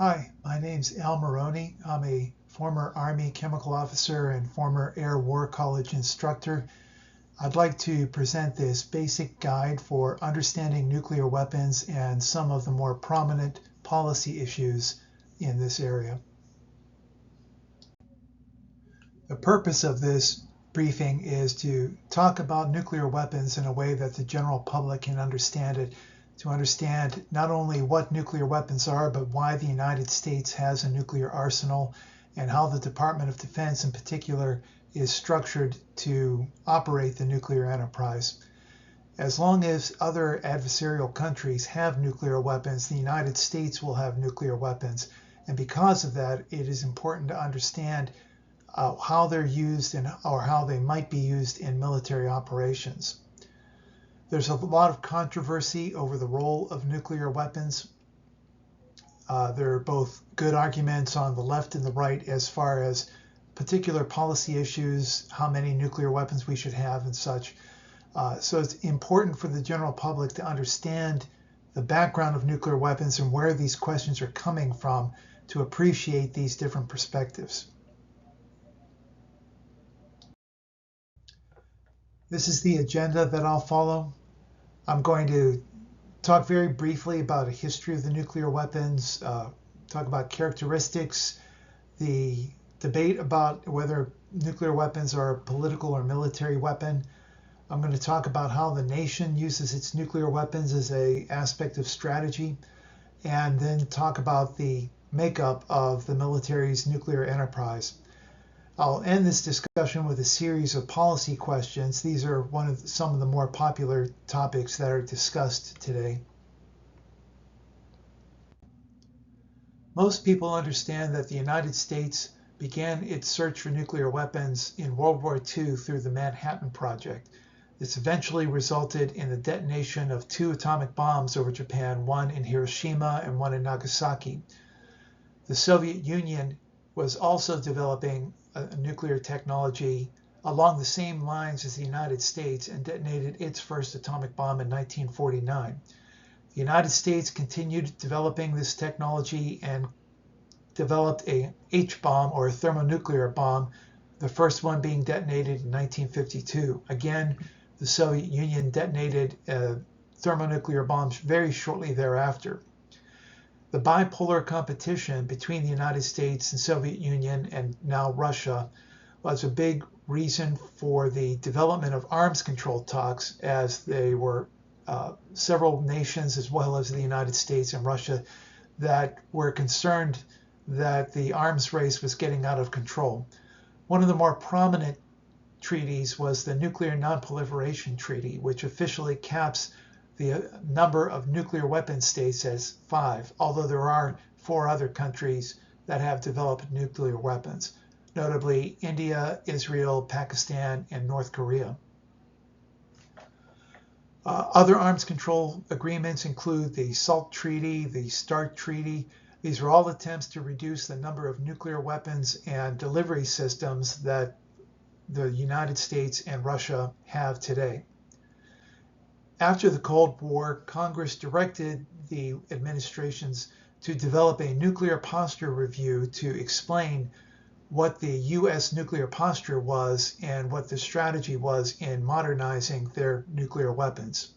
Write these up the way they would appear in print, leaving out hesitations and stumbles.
Hi, my name's Al Maroney. I'm a former Army chemical officer and former Air War College instructor. I'd like to present this basic guide for understanding nuclear weapons and some of the more prominent policy issues in this area. The purpose of this briefing is to talk about nuclear weapons in a way that the general public can understand it, to understand not only what nuclear weapons are, but why the United States has a nuclear arsenal and how the Department of Defense in particular is structured to operate the nuclear enterprise. As long as other adversarial countries have nuclear weapons, the United States will have nuclear weapons. And because of that, it is important to understand how they're used or how they might be used in military operations. There's a lot of controversy over the role of nuclear weapons. There are both good arguments on the left and the right as far as particular policy issues, how many nuclear weapons we should have and such. So it's important for the general public to understand the background of nuclear weapons and where these questions are coming from to appreciate these different perspectives. This is the agenda that I'll follow. I'm going to talk very briefly about a history of the nuclear weapons, talk about characteristics, the debate about whether nuclear weapons are a political or military weapon. I'm going to talk about how the nation uses its nuclear weapons as an aspect of strategy, and then talk about the makeup of the military's nuclear enterprise. I'll end this discussion with a series of policy questions. These are some of the more popular topics that are discussed today. Most people understand that the United States began its search for nuclear weapons in World War II through the Manhattan Project. This eventually resulted in the detonation of 2 atomic bombs over Japan, one in Hiroshima and one in Nagasaki. The Soviet Union was also developing a nuclear technology along the same lines as the United States and detonated its first atomic bomb in 1949. The United States continued developing this technology and developed a H-bomb or a thermonuclear bomb, the first one being detonated in 1952. Again, the Soviet Union detonated thermonuclear bombs very shortly thereafter. The bipolar competition between the United States and Soviet Union and now Russia was a big reason for the development of arms control talks, as they were several nations as well as the United States and Russia that were concerned that the arms race was getting out of control. One of the more prominent treaties was the Nuclear Non-Proliferation Treaty, which officially caps the number of nuclear weapon states as 5, although there are 4 other countries that have developed nuclear weapons, notably India, Israel, Pakistan, and North Korea. Other arms control agreements include the SALT Treaty, the START Treaty. These are all attempts to reduce the number of nuclear weapons and delivery systems that the United States and Russia have today. After the Cold War, Congress directed the administrations to develop a nuclear posture review to explain what the U.S. nuclear posture was and what the strategy was in modernizing their nuclear weapons.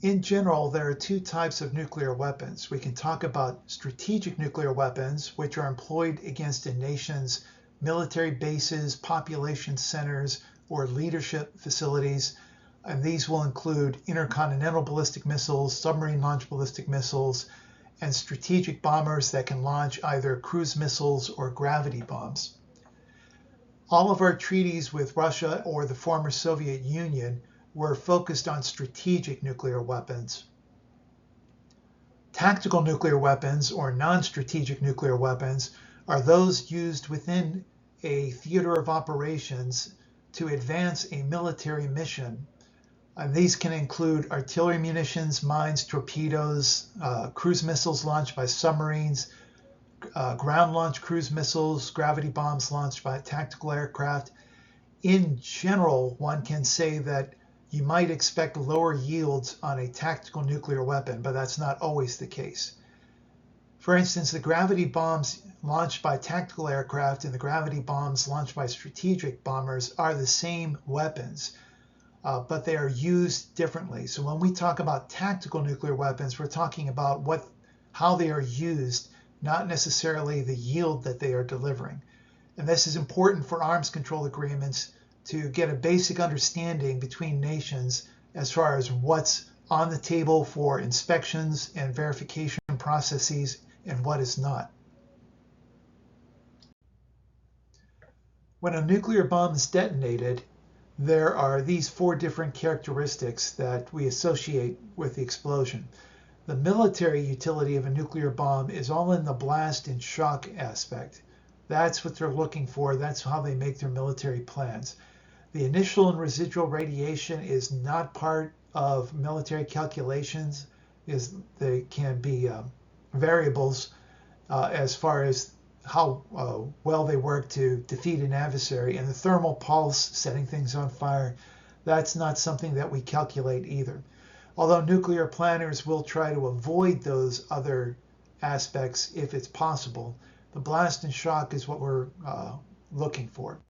In general, there are 2 types of nuclear weapons. We can talk about strategic nuclear weapons, which are employed against a nation's military bases, population centers, or leadership facilities. And these will include intercontinental ballistic missiles, submarine-launched ballistic missiles, and strategic bombers that can launch either cruise missiles or gravity bombs. All of our treaties with Russia or the former Soviet Union were focused on strategic nuclear weapons. Tactical nuclear weapons or non-strategic nuclear weapons are those used within a theater of operations to advance a military mission. And these can include artillery munitions, mines, torpedoes, cruise missiles launched by submarines, ground-launched cruise missiles, gravity bombs launched by tactical aircraft. In general, one can say that you might expect lower yields on a tactical nuclear weapon, but that's not always the case. For instance, the gravity bombs launched by tactical aircraft and the gravity bombs launched by strategic bombers are the same weapons, but they are used differently. So when we talk about tactical nuclear weapons, we're talking about how they are used, not necessarily the yield that they are delivering. And this is important for arms control agreements to get a basic understanding between nations as far as what's on the table for inspections and verification processes and what is not. When a nuclear bomb is detonated, there are these 4 different characteristics that we associate with the explosion. The military utility of a nuclear bomb is all in the blast and shock aspect. That's what they're looking for. That's how they make their military plans. The initial and residual radiation is not part of military calculations, as they can be variables as far as how well they work to defeat an adversary. And the thermal pulse, setting things on fire, that's not something that we calculate either. Although nuclear planners will try to avoid those other aspects if it's possible, the blast and shock is what we're looking for.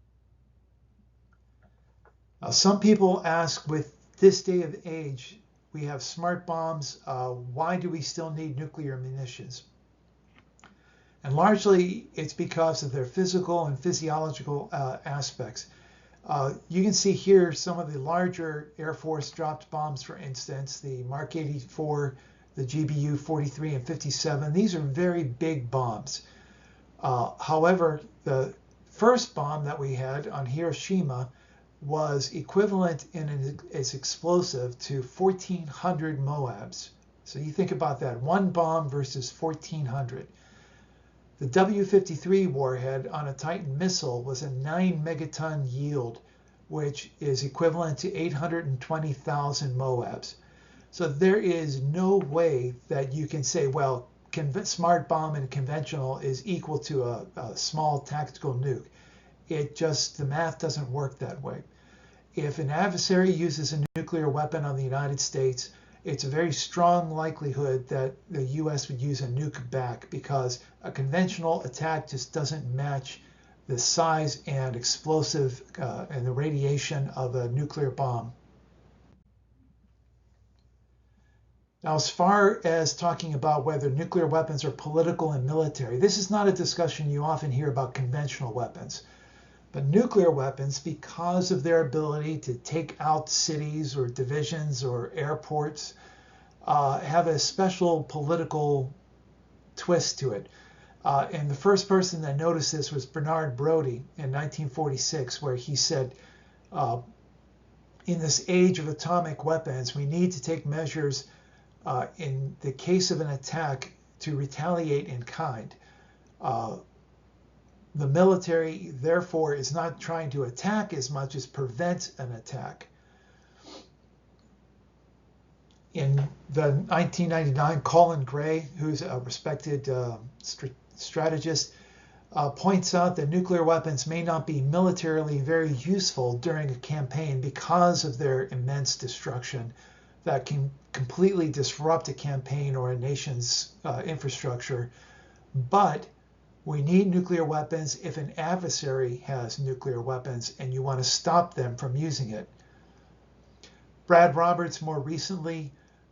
Some people ask, with this day of age, we have smart bombs, why do we still need nuclear munitions? And largely it's because of their physical and physiological aspects. You can see here some of the larger Air Force dropped bombs, for instance, the Mark 84, the GBU 43 and 57. These are very big bombs. However, the first bomb that we had on Hiroshima was equivalent in its explosive to 1,400 MOABs. So you think about that, one bomb versus 1,400. The W-53 warhead on a Titan missile was a 9 megaton yield, which is equivalent to 820,000 MOABs. So there is no way that you can say, well, smart bomb and conventional is equal to a small tactical nuke. The math doesn't work that way. If an adversary uses a nuclear weapon on the United States, it's a very strong likelihood that the US would use a nuke back, because a conventional attack just doesn't match the size and explosive and the radiation of a nuclear bomb. Now, as far as talking about whether nuclear weapons are political and military, this is not a discussion you often hear about conventional weapons. But nuclear weapons, because of their ability to take out cities or divisions or airports, have a special political twist to it. And the first person that noticed this was Bernard Brodie in 1946, where he said, in this age of atomic weapons, we need to take measures in the case of an attack to retaliate in kind. The military, therefore, is not trying to attack as much as prevent an attack. In the 1999, Colin Gray, who's a respected strategist, points out that nuclear weapons may not be militarily very useful during a campaign because of their immense destruction that can completely disrupt a campaign or a nation's infrastructure. But we need nuclear weapons if an adversary has nuclear weapons and you want to stop them from using it. Brad Roberts more recently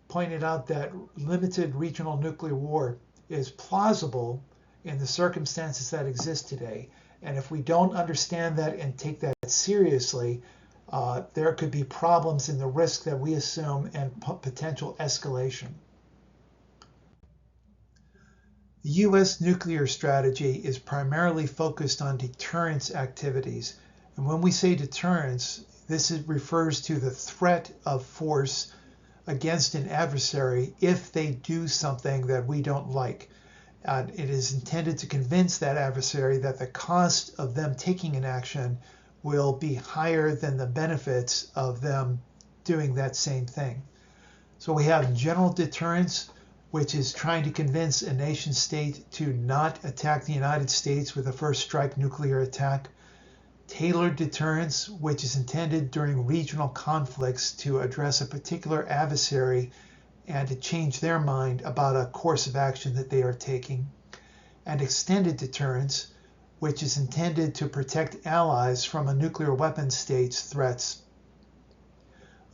pointed out that limited regional nuclear war is plausible in the circumstances that exist today. And if we don't understand that and take that seriously, there could be problems in the risk that we assume and potential escalation. The U.S. nuclear strategy is primarily focused on deterrence activities. And when we say deterrence, this refers to the threat of force against an adversary if they do something that we don't like. And it is intended to convince that adversary that the cost of them taking an action will be higher than the benefits of them doing that same thing. So we have general deterrence, which is trying to convince a nation state to not attack the United States with a first strike nuclear attack. tailored deterrence, which is intended during regional conflicts to address a particular adversary and to change their mind about a course of action that they are taking, and extended deterrence, which is intended to protect allies from a nuclear weapon state's threats.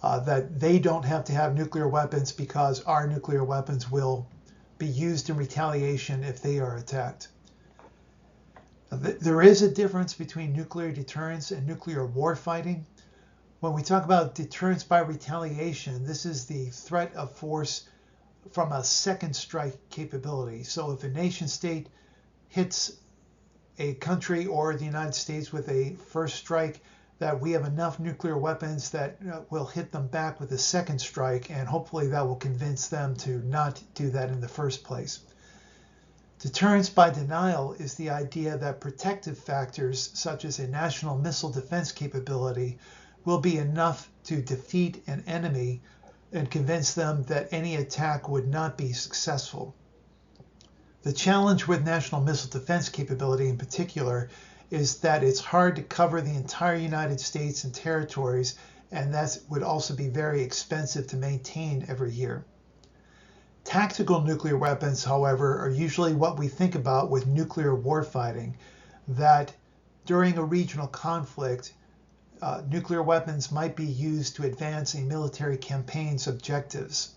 That they don't have to have nuclear weapons because our nuclear weapons will be used in retaliation if they are attacked. There is a difference between nuclear deterrence and nuclear warfighting. When we talk about deterrence by retaliation, this is the threat of force from a second strike capability. So if a nation state hits a country or the United States with a first strike, that we have enough nuclear weapons that will hit them back with a second strike, and hopefully that will convince them to not do that in the first place. Deterrence by denial is the idea that protective factors such as a national missile defense capability will be enough to defeat an enemy and convince them that any attack would not be successful. The challenge with national missile defense capability in particular is that it's hard to cover the entire United States and territories, and that would also be very expensive to maintain every year. Tactical nuclear weapons, however, are usually what we think about with nuclear warfighting, that during a regional conflict, nuclear weapons might be used to advance a military campaign's objectives.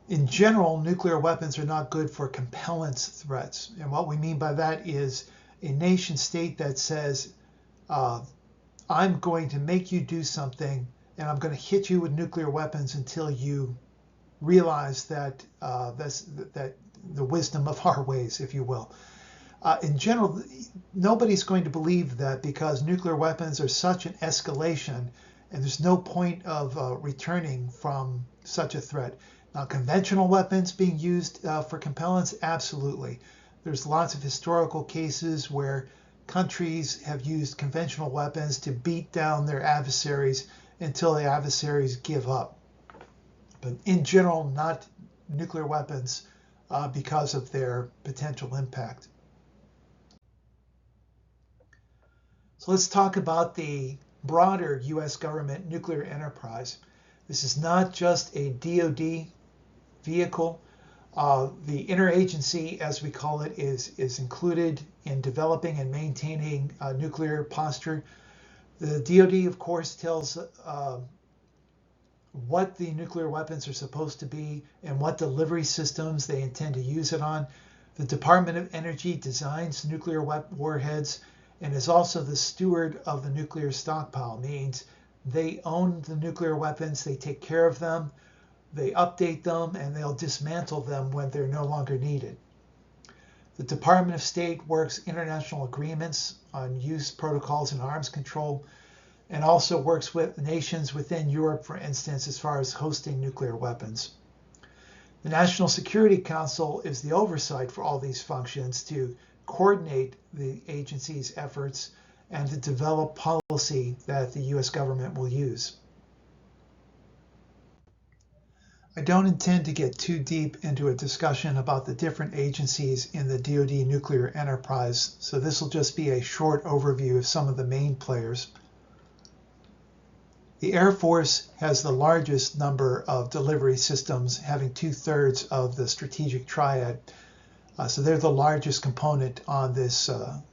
In general, nuclear weapons are not good for compellence threats. And what we mean by that is a nation state that says, I'm going to make you do something and I'm going to hit you with nuclear weapons until you realize that that the wisdom of our ways, if you will. In general, nobody's going to believe that because nuclear weapons are such an escalation and there's no point of returning from such a threat. Now, conventional weapons being used for compellence, absolutely. There's lots of historical cases where countries have used conventional weapons to beat down their adversaries until the adversaries give up. But in general, not nuclear weapons because of their potential impact. So let's talk about the broader U.S. government nuclear enterprise. This is not just a DoD vehicle. The interagency, as we call it, is included in developing and maintaining a nuclear posture. The DoD, of course, tells what the nuclear weapons are supposed to be and what delivery systems they intend to use it on. The Department of Energy designs nuclear warheads and is also the steward of the nuclear stockpile, means they own the nuclear weapons, they take care of them, they update them, and they'll dismantle them when they're no longer needed. The Department of State works international agreements on use protocols and arms control, and also works with nations within Europe, for instance, as far as hosting nuclear weapons. The National Security Council is the oversight for all these functions to coordinate the agency's efforts and to develop policy that the U.S. government will use. I don't intend to get too deep into a discussion about the different agencies in the DoD nuclear enterprise, so this will just be a short overview of some of the main players. The Air Force has the largest number of delivery systems, having 2/3 of the strategic triad. So they're the largest component on this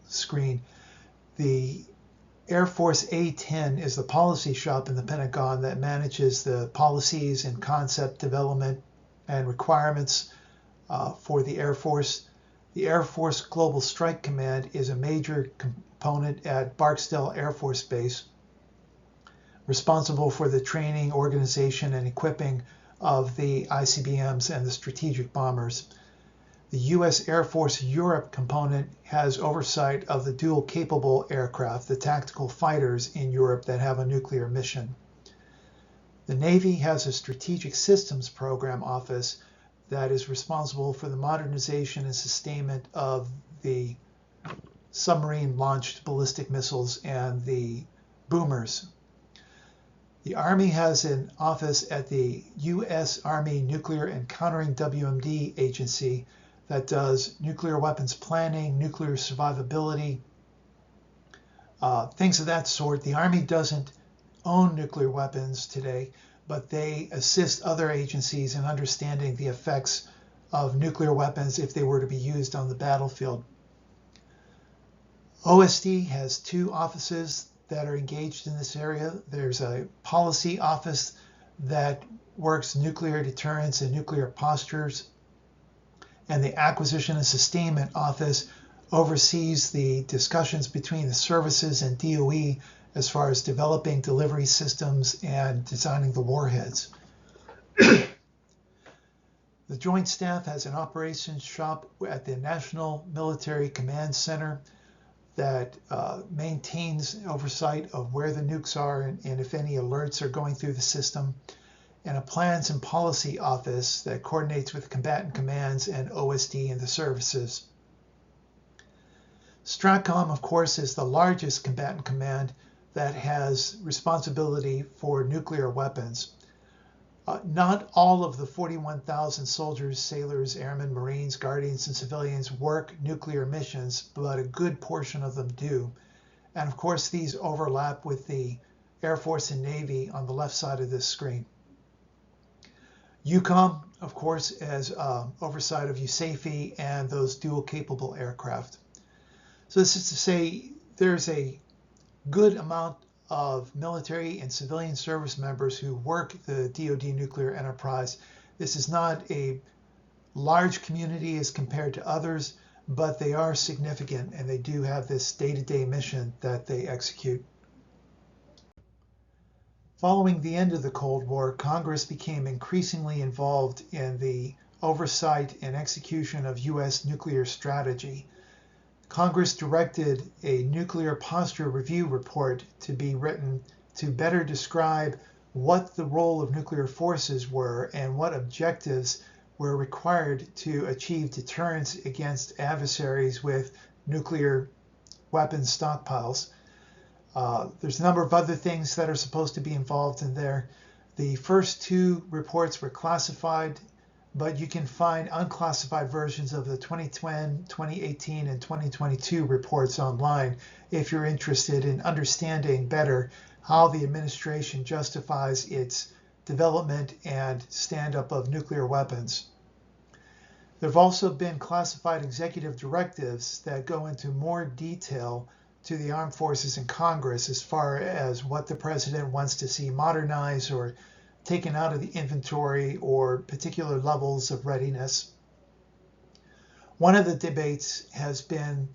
screen. The Air Force A-10 is the policy shop in the Pentagon that manages the policies and concept development and requirements for the Air Force. The Air Force Global Strike Command is a major component at Barksdale Air Force Base, responsible for the training, organization, and equipping of the ICBMs and the strategic bombers. The U.S. Air Force Europe component has oversight of the dual-capable aircraft, the tactical fighters in Europe that have a nuclear mission. The Navy has a Strategic Systems Program Office that is responsible for the modernization and sustainment of the submarine-launched ballistic missiles and the boomers. The Army has an office at the U.S. Army Nuclear and Countering WMD Agency that does nuclear weapons planning, nuclear survivability, things of that sort. The Army doesn't own nuclear weapons today, but they assist other agencies in understanding the effects of nuclear weapons if they were to be used on the battlefield. OSD has 2 offices that are engaged in this area. There's a policy office that works nuclear deterrence and nuclear postures, and the acquisition and sustainment office oversees the discussions between the services and DOE as far as developing delivery systems and designing the warheads. The Joint Staff has an operations shop at the National Military Command Center that maintains oversight of where the nukes are and if any alerts are going through the system, and a plans and policy office that coordinates with combatant commands and OSD and the services. STRATCOM, of course, is the largest combatant command that has responsibility for nuclear weapons. Not all of the 41,000 soldiers, sailors, airmen, Marines, Guardians, and civilians work nuclear missions, but a good portion of them do. And of course, these overlap with the Air Force and Navy on the left side of this screen. EUCOM, of course, has oversight of USAFE and those dual capable aircraft. So this is to say there's a good amount of military and civilian service members who work the DoD nuclear enterprise. This is not a large community as compared to others, but they are significant and they do have this day-to-day mission that they execute. Following the end of the Cold War, Congress became increasingly involved in the oversight and execution of U.S. nuclear strategy. Congress directed a nuclear posture review report to be written to better describe what the role of nuclear forces were and what objectives were required to achieve deterrence against adversaries with nuclear weapons stockpiles. There's a number of other things that are supposed to be involved in there. The first 2 reports were classified, but you can find unclassified versions of the 2010, 2018, and 2022 reports online if you're interested in understanding better how the administration justifies its development and stand-up of nuclear weapons. There have also been classified executive directives that go into more detail to the armed forces and Congress as far as what the president wants to see modernized or taken out of the inventory or particular levels of readiness. One of the debates has been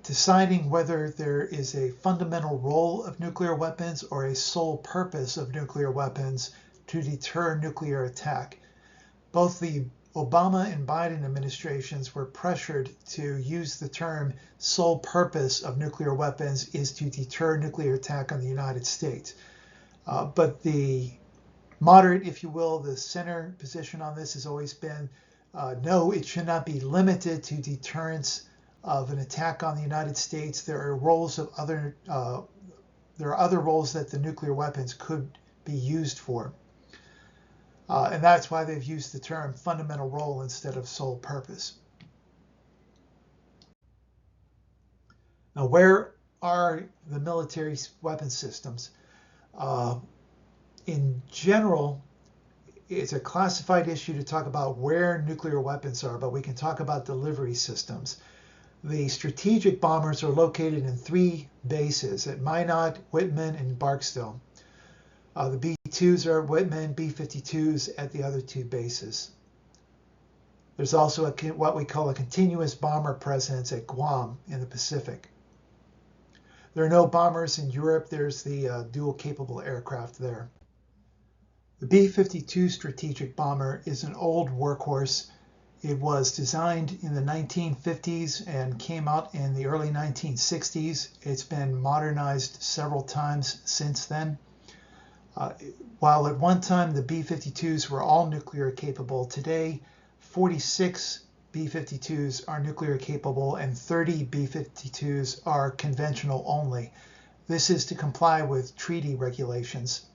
deciding whether there is a fundamental role of nuclear weapons or a sole purpose of nuclear weapons to deter nuclear attack. Both the Obama and Biden administrations were pressured to use the term sole purpose of nuclear weapons is to deter nuclear attack on the United States. But the moderate, if you will, the center position on this has always been no, it should not be limited to deterrence of an attack on the United States. There are roles of other roles that the nuclear weapons could be used for. And that's why they've used the term fundamental role instead of sole purpose. Now, where are the military weapon systems? In general, it's a classified issue to talk about where nuclear weapons are, but we can talk about delivery systems. The strategic bombers are located in 3 bases at Minot, Whitman, and Barksdale. The B-2s are at Whitman, B-52s at the other 2 bases. There's also what we call a continuous bomber presence at Guam in the Pacific. There are no bombers in Europe. There's the dual capable aircraft there. The B-52 strategic bomber is an old workhorse. It was designed in the 1950s and came out in the early 1960s. It's been modernized several times since then. While at one time the B-52s were all nuclear capable, today 46 B-52s are nuclear capable and 30 B-52s are conventional only. This is to comply with treaty regulations.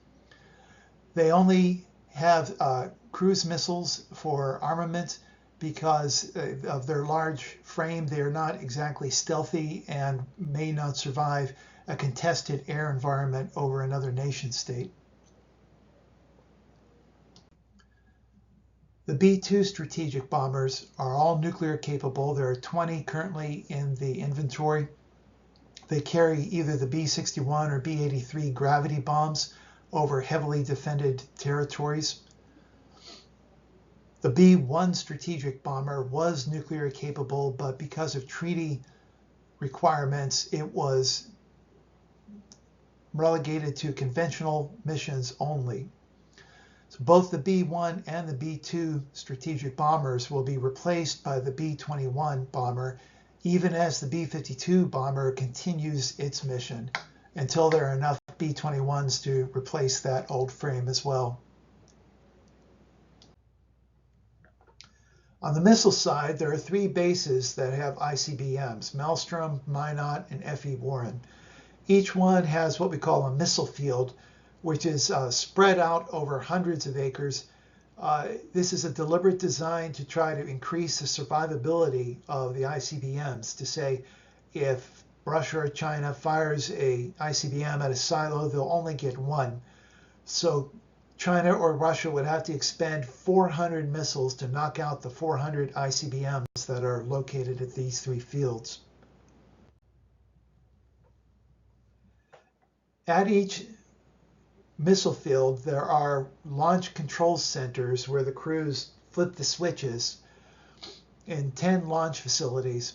They only have cruise missiles for armament, because of their large frame. They are not exactly stealthy and may not survive a contested air environment over another nation state. The B-2 strategic bombers are all nuclear capable. There are 20 currently in the inventory. They carry either the B-61 or B-83 gravity bombs over heavily defended territories. The B-1 strategic bomber was nuclear capable, but because of treaty requirements, it was relegated to conventional missions only. So both the B-1 and the B-2 strategic bombers will be replaced by the B-21 bomber, even as the B-52 bomber continues its mission until there are enough B-21s to replace that old frame as well. On the missile side, there are 3 bases that have ICBMs: Maelstrom, Minot, and F.E. Warren. Each one has what we call a missile field, which is spread out over hundreds of acres. This is a deliberate design to try to increase the survivability of the ICBMs, to say if Russia or China fires a ICBM at a silo, they'll only get one. So China or Russia would have to expend 400 missiles to knock out the 400 ICBMs that are located at these 3 fields. At each missile field, there are launch control centers where the crews flip the switches in 10 launch facilities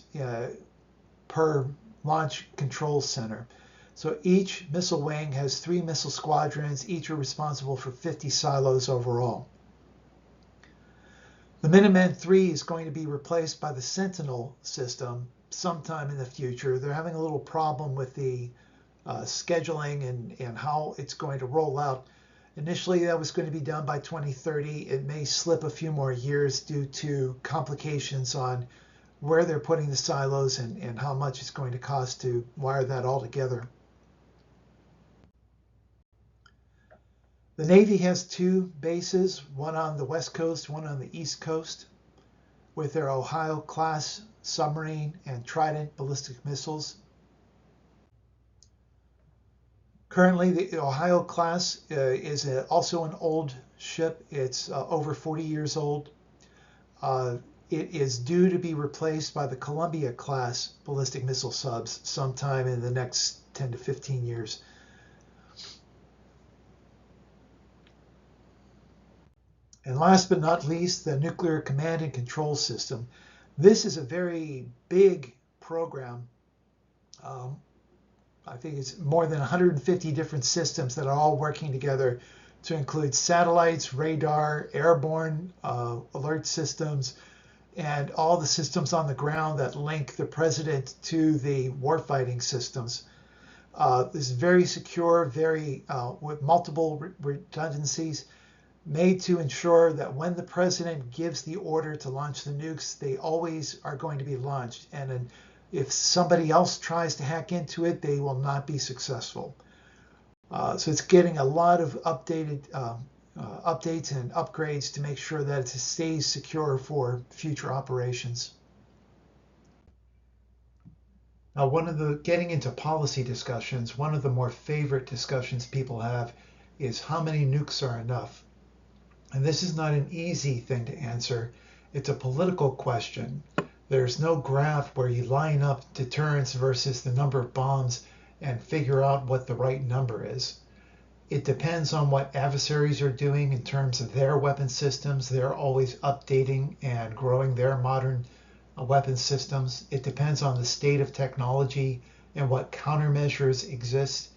per launch control center. So each missile wing has 3 missile squadrons. Each are responsible for 50 silos overall. The Minuteman III is going to be replaced by the Sentinel system sometime in the future. They're having a little problem with the scheduling and how it's going to roll out. Initially, that was going to be done by 2030. It may slip a few more years due to complications on where they're putting the silos and how much it's going to cost to wire that all together. The Navy has 2 bases, one on the West Coast, one on the East Coast, with their Ohio-class submarine and Trident ballistic missiles. Currently, the Ohio class is also an old ship. It's over 40 years old. It is due to be replaced by the Columbia class ballistic missile subs sometime in the next 10 to 15 years. And last but not least, the Nuclear Command and Control System. This is a very big program. I think it's more than 150 different systems that are all working together to include satellites, radar, airborne alert systems, and all the systems on the ground that link the president to the warfighting systems. This is very secure, with multiple redundancies, made to ensure that when the president gives the order to launch the nukes, they always are going to be launched. And if somebody else tries to hack into it, they will not be successful. So it's getting a lot of updated updates and upgrades to make sure that it stays secure for future operations. Now, getting into policy discussions, one of the more favorite discussions people have is how many nukes are enough. And this is not an easy thing to answer. It's a political question. There's no graph where you line up deterrence versus the number of bombs and figure out what the right number is. It depends on what adversaries are doing in terms of their weapon systems. They're always updating and growing their modern weapon systems. It depends on the state of technology and what countermeasures exist.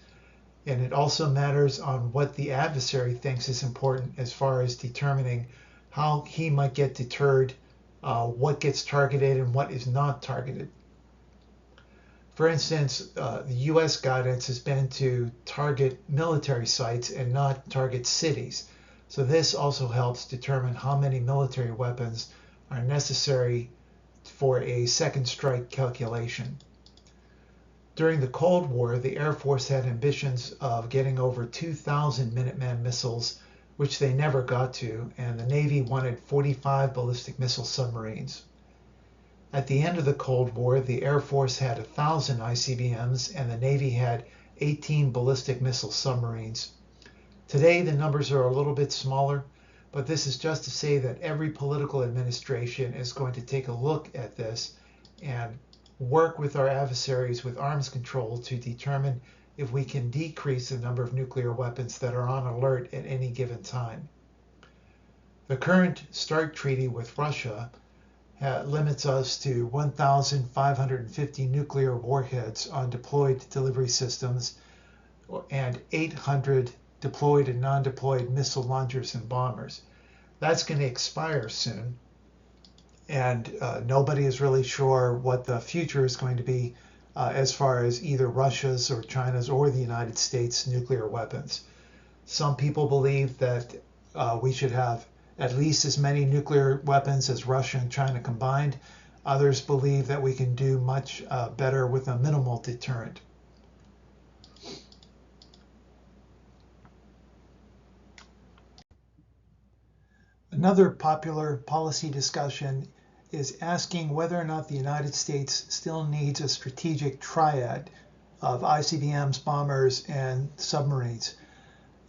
And it also matters on what the adversary thinks is important as far as determining how he might get deterred, what gets targeted and what is not targeted. For instance, the U.S. guidance has been to target military sites and not target cities. So this also helps determine how many military weapons are necessary for a second strike calculation. During the Cold War, the Air Force had ambitions of getting over 2,000 Minuteman missiles which they never got to, and the Navy wanted 45 ballistic missile submarines. At the end of the Cold War, the Air Force had 1,000 ICBMs and the Navy had 18 ballistic missile submarines. Today, the numbers are a little bit smaller, but this is just to say that every political administration is going to take a look at this and work with our adversaries with arms control to determine if we can decrease the number of nuclear weapons that are on alert at any given time. The current START treaty with Russia limits us to 1,550 nuclear warheads on deployed delivery systems and 800 deployed and non-deployed missile launchers and bombers. That's going to expire soon, and nobody is really sure what the future is going to be as far as either Russia's or China's or the United States nuclear weapons. Some people believe that we should have at least as many nuclear weapons as Russia and China combined. Others believe that we can do much better with a minimal deterrent. Another popular policy discussion is asking whether or not the United States still needs a strategic triad of ICBMs, bombers, and submarines.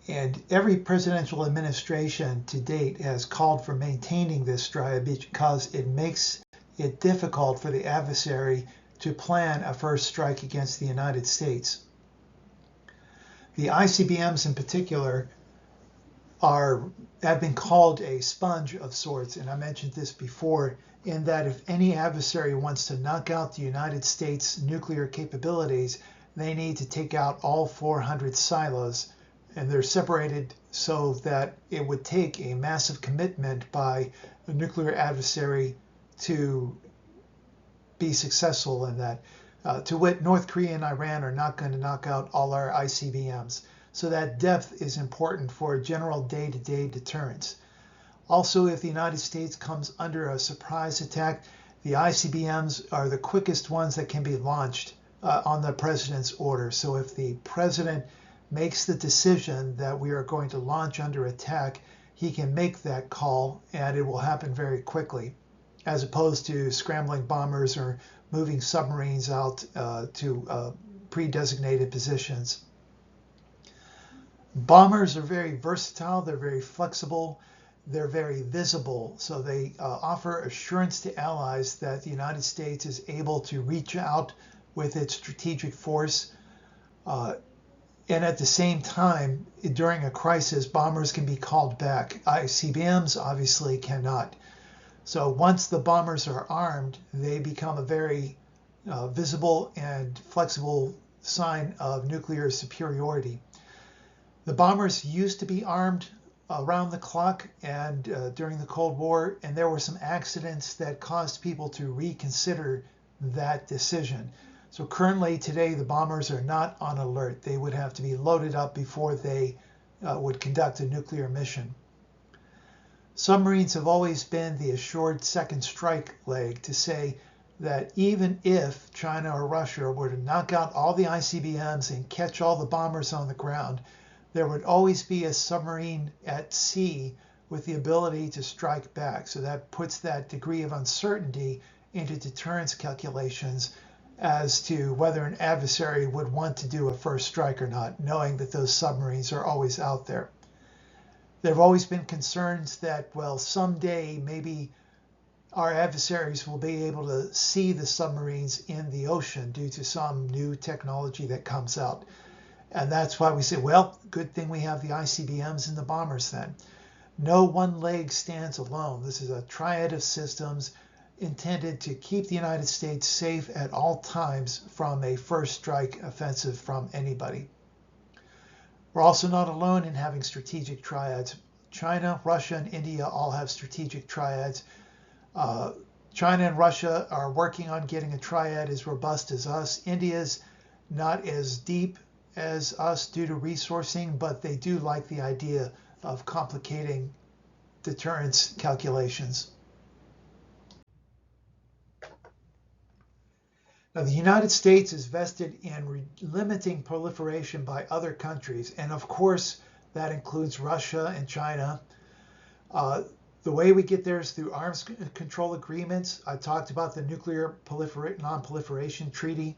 And every presidential administration to date has called for maintaining this triad because it makes it difficult for the adversary to plan a first strike against the United States. The ICBMs in particular have been called a sponge of sorts, and I mentioned this before, in that if any adversary wants to knock out the United States nuclear capabilities, they need to take out all 400 silos, and they're separated so that it would take a massive commitment by a nuclear adversary to be successful in that. To wit, North Korea and Iran are not going to knock out all our ICBMs. So that depth is important for general day-to-day deterrence. Also, if the United States comes under a surprise attack, the ICBMs are the quickest ones that can be launched on the president's order. So if the president makes the decision that we are going to launch under attack, he can make that call and it will happen very quickly, as opposed to scrambling bombers or moving submarines out to pre-designated positions. Bombers are very versatile, they're very flexible, they're very visible, so they offer assurance to allies that the United States is able to reach out with its strategic force. And at the same time, during a crisis, bombers can be called back. ICBMs obviously cannot. So once the bombers are armed, they become a very visible and flexible sign of nuclear superiority. The bombers used to be armed around the clock and during the Cold War, and there were some accidents that caused people to reconsider that decision. So currently today, the bombers are not on alert. They would have to be loaded up before they would conduct a nuclear mission. Submarines have always been the assured second strike leg to say that even if China or Russia were to knock out all the ICBMs and catch all the bombers on the ground, there would always be a submarine at sea with the ability to strike back. So that puts that degree of uncertainty into deterrence calculations as to whether an adversary would want to do a first strike or not, knowing that those submarines are always out there. There have always been concerns that, well, someday maybe our adversaries will be able to see the submarines in the ocean due to some new technology that comes out. And that's why we say, well, good thing we have the ICBMs and the bombers then. No one leg stands alone. This is a triad of systems intended to keep the United States safe at all times from a first strike offensive from anybody. We're also not alone in having strategic triads. China, Russia, and India all have strategic triads. China and Russia are working on getting a triad as robust as us. India's not as deep as us due to resourcing, but they do like the idea of complicating deterrence calculations. Now, the United States is vested in limiting proliferation by other countries, and of course, That includes Russia and China. The way we get there is through arms control agreements. I talked about the Nuclear Non-Proliferation Treaty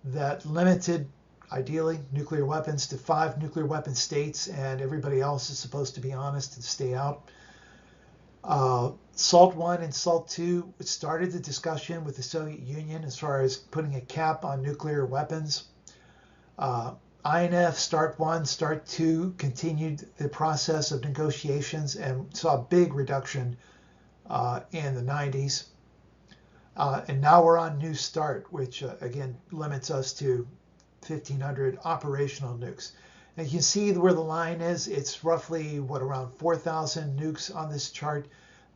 that limited, ideally, nuclear weapons to 5 nuclear weapon states, and everybody else is supposed to be honest and stay out. SALT I and SALT II started the discussion with the Soviet Union as far as putting a cap on nuclear weapons. INF START 1, START 2 continued the process of negotiations and saw a big reduction in the 90s. And now we're on New START, which again limits us to 1,500 operational nukes. And you can see where the line is. It's roughly, around 4,000 nukes on this chart.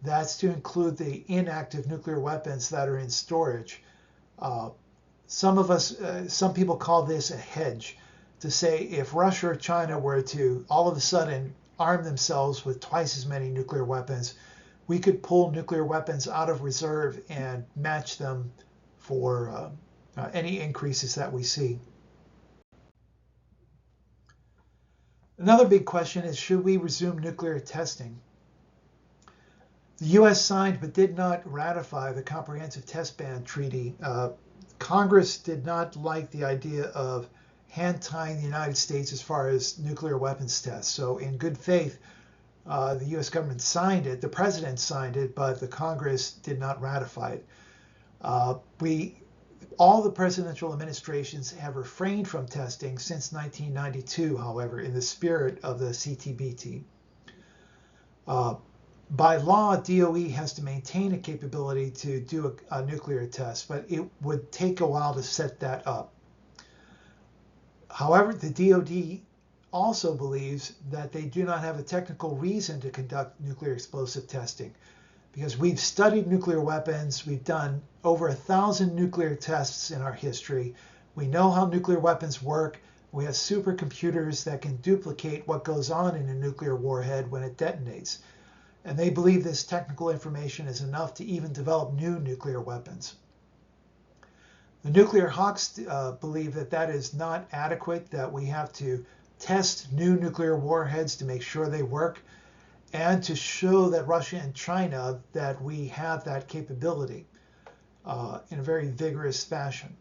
That's to include the inactive nuclear weapons that are in storage. Some people call this a hedge, to say if Russia or China were to all of a sudden arm themselves with twice as many nuclear weapons, we could pull nuclear weapons out of reserve and match them for any increases that we see. Another big question is, should we resume nuclear testing? The U.S. signed but did not ratify the Comprehensive Test Ban Treaty. Congress did not like the idea of hand-tying the United States as far as nuclear weapons tests. So in good faith, the U.S. government signed it, the president signed it, but the Congress did not ratify it. All the presidential administrations have refrained from testing since 1992, however, in the spirit of the CTBT. By law, DOE has to maintain a capability to do a nuclear test, but it would take a while to set that up. However, the DoD also believes that they do not have a technical reason to conduct nuclear explosive testing, because we've studied nuclear weapons. We've done over 1,000 nuclear tests in our history. We know how nuclear weapons work. We have supercomputers that can duplicate what goes on in a nuclear warhead when it detonates. And they believe this technical information is enough to even develop new nuclear weapons. The nuclear hawks believe that that is not adequate, that we have to test new nuclear warheads to make sure they work, and to show that Russia and China that we have that capability in a very vigorous fashion.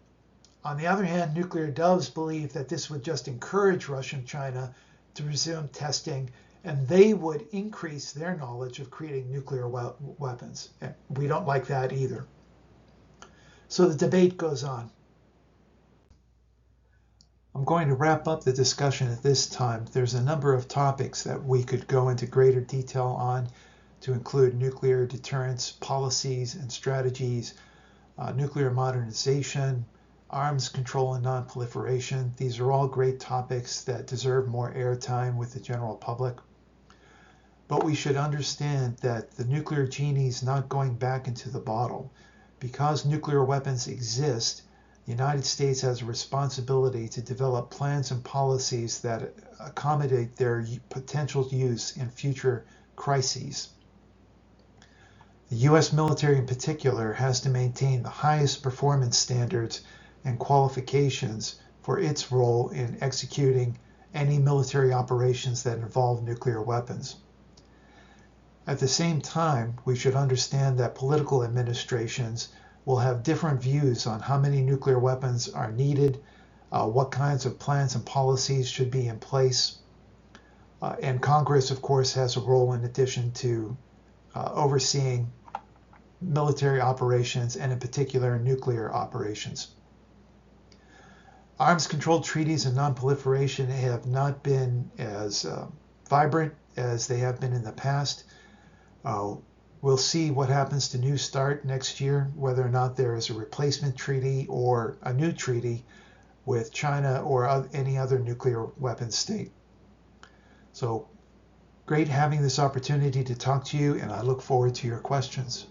On the other hand, nuclear doves believe that this would just encourage Russia and China to resume testing, and they would increase their knowledge of creating nuclear weapons. And we don't like that either. So the debate goes on. I'm going to wrap up the discussion at this time. There's a number of topics that we could go into greater detail on, to include nuclear deterrence policies and strategies, nuclear modernization, arms control and non-proliferation. These are all great topics that deserve more airtime with the general public. But we should understand that the nuclear genie is not going back into the bottle. Because nuclear weapons exist, the United States has a responsibility to develop plans and policies that accommodate their potential use in future crises. The U.S. military in particular has to maintain the highest performance standards and qualifications for its role in executing any military operations that involve nuclear weapons. At the same time, we should understand that political administrations will have different views on how many nuclear weapons are needed, what kinds of plans and policies should be in place. And Congress, of course, has a role in addition to overseeing military operations, and in particular nuclear operations. Arms control treaties and non-proliferation have not been as vibrant as they have been in the past. We'll see what happens to New START next year, whether or not there is a replacement treaty or a new treaty with China or any other nuclear weapons state. So great having this opportunity to talk to you, and I look forward to your questions.